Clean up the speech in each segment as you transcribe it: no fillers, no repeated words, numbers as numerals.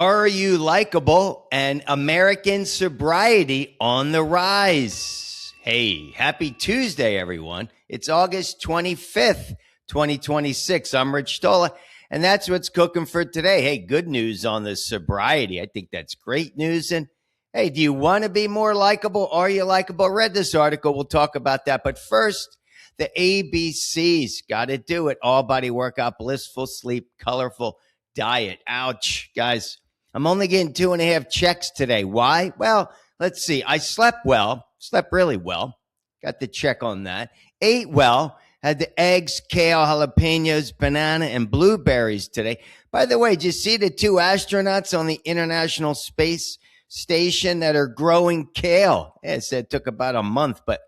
Are you likable? And American sobriety on the rise. Hey, happy Tuesday, everyone. It's August 25th, 2026. I'm Rich Tola, and that's what's cooking for today. Hey, good news on the sobriety. I think that's great news. And hey, do you want to be more likable? Are you likable? I read this article. We'll talk about that. But first, the ABCs. Got to do it. All body workout, blissful sleep, colorful diet. Ouch, guys. I'm only getting 2.5 checks today. Why? Well, let's see. I slept well, slept really well. Got the check on that. Ate well, had the eggs, kale, jalapenos, banana, and blueberries today. By the way, did you see the 2 astronauts on the International Space Station that are growing kale? Yeah, it said it took about a month, but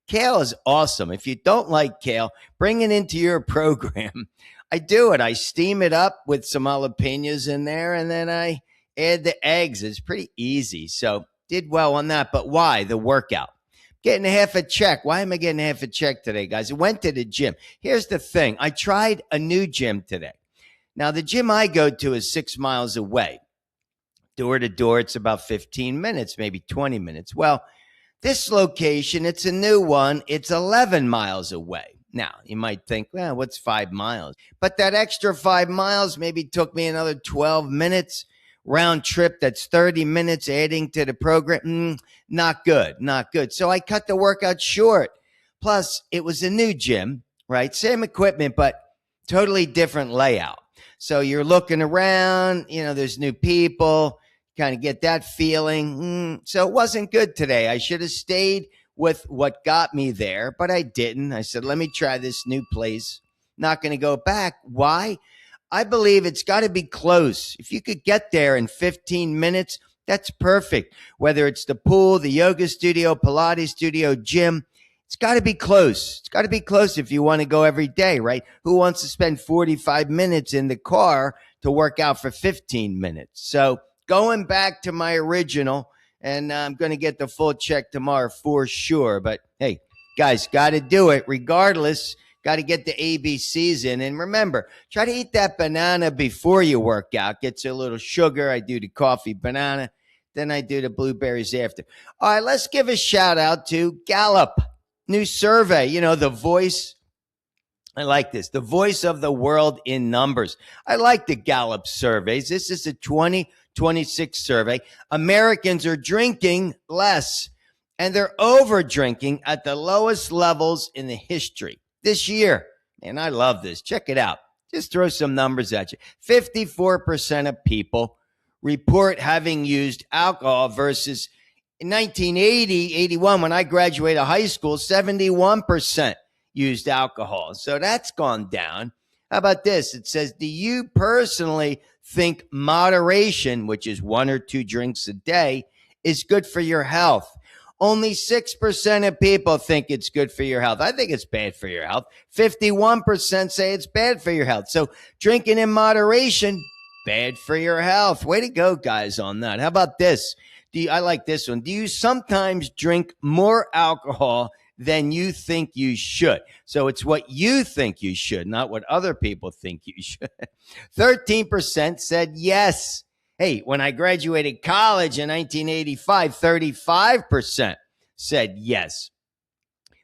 kale is awesome. If you don't like kale, bring it into your program. I do it. I steam it up with some jalapenos in there, and then I add the eggs. It's pretty easy. So did well on that. But why? The workout. Getting half a check. Why am I getting half a check today, guys? I went to the gym. Here's the thing. I tried a new gym today. Now, the gym I go to is 6 miles away. Door to door, it's about 15 minutes, maybe 20 minutes. Well, this location, it's a new one. It's 11 miles away. Now, you might think, well, what's 5 miles? But that extra 5 miles maybe took me another 12 minutes. Round trip, that's 30 minutes adding to the program. Not good, not good. So I cut the workout short. Plus, it was a new gym, right? Same equipment, but totally different layout. So you're looking around, there's new people, kind of get that feeling. So it wasn't good today. I should have stayed with what got me there, but I didn't. I said, let me try this new place. Not going to go back. Why? I believe it's got to be close. If you could get there in 15 minutes, that's perfect. Whether it's the pool, the yoga studio, Pilates studio, gym, it's got to be close. It's got to be close if you want to go every day, right? Who wants to spend 45 minutes in the car to work out for 15 minutes? So going back to my original, and I'm going to get the full check tomorrow for sure. But hey, guys, got to do it regardless. Got to get the ABCs in. And remember, try to eat that banana before you work out. Gets a little sugar. I do the coffee banana. Then I do the blueberries after. All right, let's give a shout out to Gallup. New survey, the voice. I like this. The voice of the world in numbers. I like the Gallup surveys. This is a 2026 survey. Americans are drinking less, and they're over drinking at the lowest levels in the history. This year, and I love this. Check it out. Just throw some numbers at you. 54% of people report having used alcohol versus in 1980, 81, when I graduated high school, 71% used alcohol. So that's gone down. How about this? It says, do you personally think moderation, which is 1 or 2 drinks a day, is good for your health? Only 6% of people think it's good for your health. I think it's bad for your health. 51% say it's bad for your health. So drinking in moderation, bad for your health. Way to go, guys, on that. How about this? I like this one. Do you sometimes drink more alcohol than you think you should? So it's what you think you should, not what other people think you should. 13% said yes. Hey, when I graduated college in 1985, 35% said yes.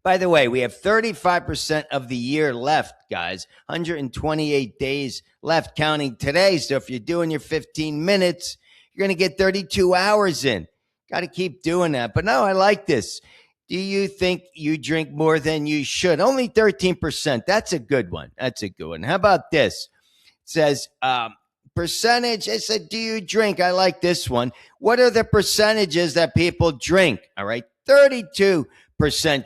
By the way, we have 35% of the year left, guys. 128 days left counting today. So if you're doing your 15 minutes, you're going to get 32 hours in. Got to keep doing that. But no, I like this. Do you think you drink more than you should? Only 13%. That's a good one. That's a good one. How about this? It says, percentage. I said, do you drink? I like this one. What are the percentages that people drink? All right. 32%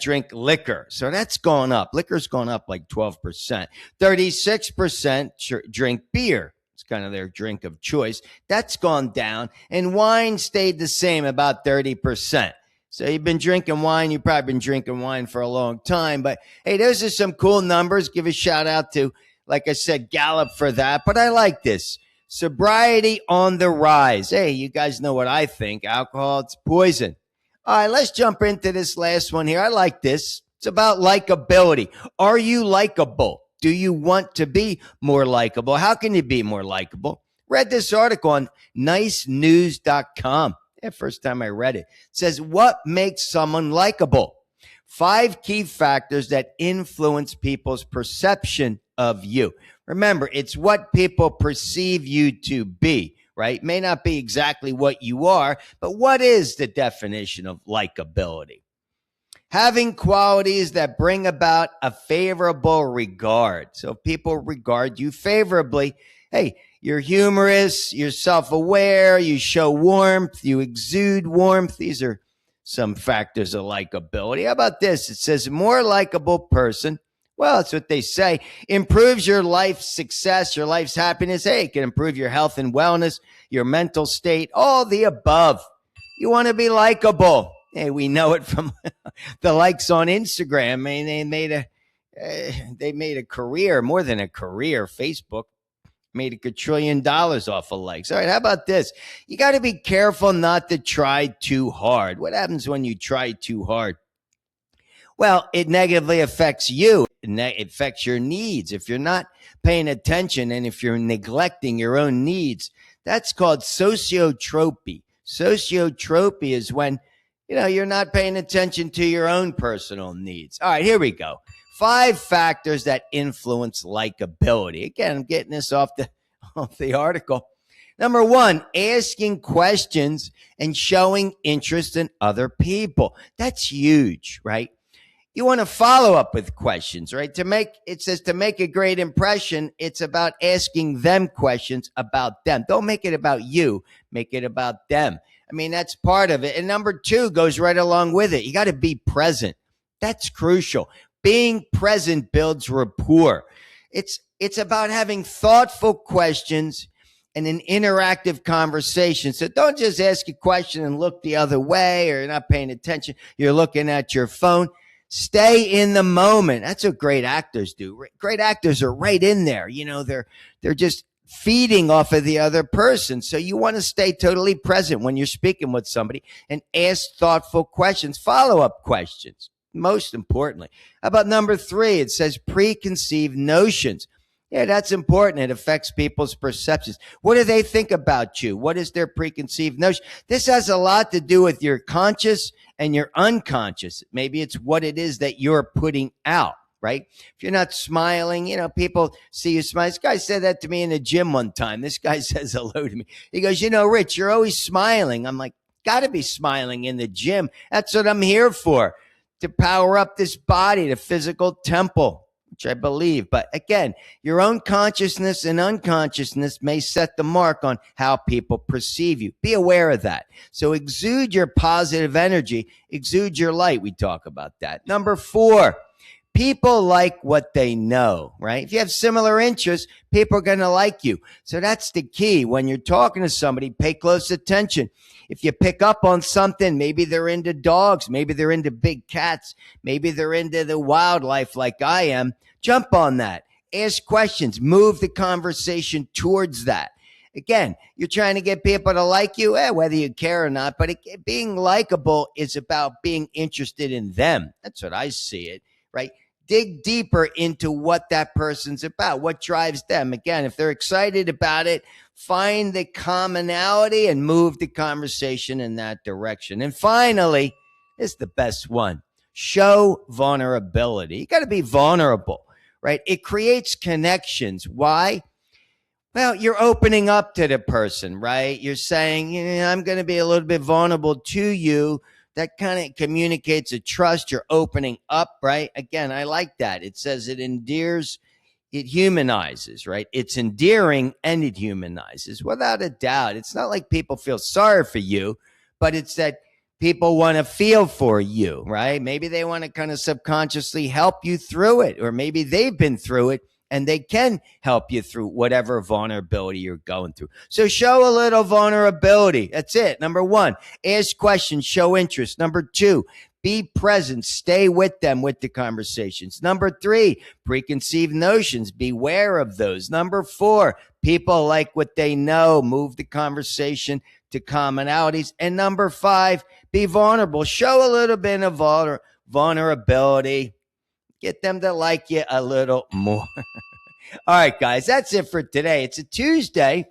drink liquor. So that's gone up. Liquor's gone up like 12%. 36% drink beer. It's kind of their drink of choice. That's gone down. And wine stayed the same, about 30%. So you've been drinking wine. You've probably been drinking wine for a long time. But hey, those are some cool numbers. Give a shout out to, like I said, Gallup for that. But I like this. Sobriety on the rise. Hey, you guys know what I think. Alcohol, it's poison. All right, let's jump into this last one here. I like this. It's about likability. Are you likable? Do you want to be more likable? How can you be more likable? Read this article on nicenews.com. Yeah, first time I read it. It says, what makes someone likable? 5 key factors that influence people's perception of you. Remember, it's what people perceive you to be, right? May not be exactly what you are, but what is the definition of likability? Having qualities that bring about a favorable regard. So if people regard you favorably, hey, you're humorous, you're self-aware, you show warmth, you exude warmth. These are some factors of likability. How about this? It says more likable person. Well, that's what they say. Improves your life's success, your life's happiness. Hey, it can improve your health and wellness, your mental state, all the above. You want to be likable. Hey, we know it from the likes on Instagram. I mean, they made a career, more than a career. Facebook made $1 quadrillion off of likes. All right, how about this? You got to be careful not to try too hard. What happens when you try too hard? Well, it negatively affects you. It affects your needs. If you're not paying attention and if you're neglecting your own needs, that's called sociotropy. Sociotropy is when, you're not paying attention to your own personal needs. All right, here we go. 5 factors that influence likability. Again, I'm getting this off the article. Number 1, asking questions and showing interest in other people. That's huge, right? You want to follow up with questions, right? It says to make a great impression, it's about asking them questions about them. Don't make it about you. Make it about them. I mean, that's part of it. And number 2 goes right along with it. You got to be present. That's crucial. Being present builds rapport. It's about having thoughtful questions and an interactive conversation. So don't just ask a question and look the other way, or you're not paying attention. You're looking at your phone. Stay in the moment. That's what great actors do. Great actors are right in there. They're just feeding off of the other person. So you want to stay totally present when you're speaking with somebody and ask thoughtful questions, follow-up questions. Most importantly, how about number 3? It says preconceived notions. Yeah, that's important. It affects people's perceptions. What do they think about you? What is their preconceived notion? This has a lot to do with your conscious and your unconscious. Maybe it's what it is that you're putting out, right? If you're not smiling, people see you smile. This guy said that to me in the gym one time. This guy says hello to me. He goes, Rich, you're always smiling. I'm like, got to be smiling in the gym. That's what I'm here for. To power up this body, the physical temple, which I believe. But again, your own consciousness and unconsciousness may set the mark on how people perceive you. Be aware of that. So exude your positive energy, exude your light. We talk about that. Number 4, people like what they know, right? If you have similar interests, people are going to like you. So that's the key. When you're talking to somebody, pay close attention. If you pick up on something, maybe they're into dogs, maybe they're into big cats, maybe they're into the wildlife like I am, jump on that. Ask questions, move the conversation towards that. Again, you're trying to get people to like you, whether you care or not, but being likable is about being interested in them. That's what I see it, right? Dig deeper into what that person's about, what drives them. Again, if they're excited about it, find the commonality and move the conversation in that direction. And finally, this is the best one. Show vulnerability. You got to be vulnerable, right? It creates connections. Why? Well, you're opening up to the person, right? You're saying, I'm going to be a little bit vulnerable to you. That kind of communicates a trust. You're opening up, right? Again, I like that. It says it endears, it humanizes, right? It's endearing and it humanizes, without a doubt. It's not like people feel sorry for you, but it's that people want to feel for you, right? Maybe they want to kind of subconsciously help you through it, or maybe they've been through it and they can help you through whatever vulnerability you're going through. So show a little vulnerability. That's it. Number 1, ask questions, show interest. Number 2, be present, stay with them with the conversations. Number 3, preconceived notions, beware of those. Number 4, people like what they know, move the conversation to commonalities. And number 5, be vulnerable, show a little bit of vulnerability. Get them to like you a little more. All right, guys, that's it for today. It's a Tuesday,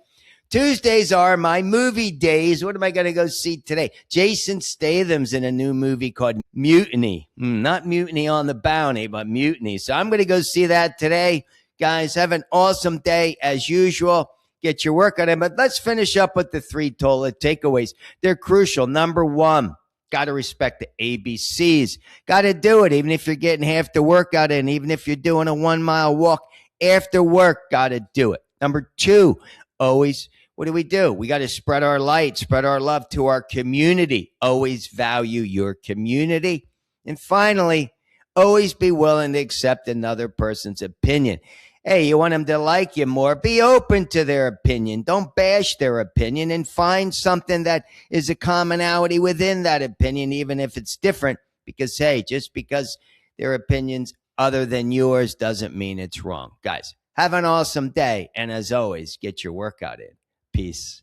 Tuesdays are my movie days. What am I going to go see today? Jason Statham's in a new movie called Mutiny. Not Mutiny on the Bounty, but Mutiny. So I'm going to go see that today. Guys, have an awesome day as usual. Get your workout in. But let's finish up with the 3 Tola takeaways. They're crucial. Number 1, got to respect the ABCs. Got to do it, even if you're getting half the workout in, even if you're doing a 1-mile walk after work, got to do it. Number 2, always, what do? We got to spread our light, spread our love to our community. Always value your community. And finally, always be willing to accept another person's opinion. Hey, you want them to like you more? Be open to their opinion. Don't bash their opinion, and find something that is a commonality within that opinion, even if it's different. Because, hey, just because their opinion's other than yours doesn't mean it's wrong. Guys, have an awesome day. And as always, get your workout in. Peace.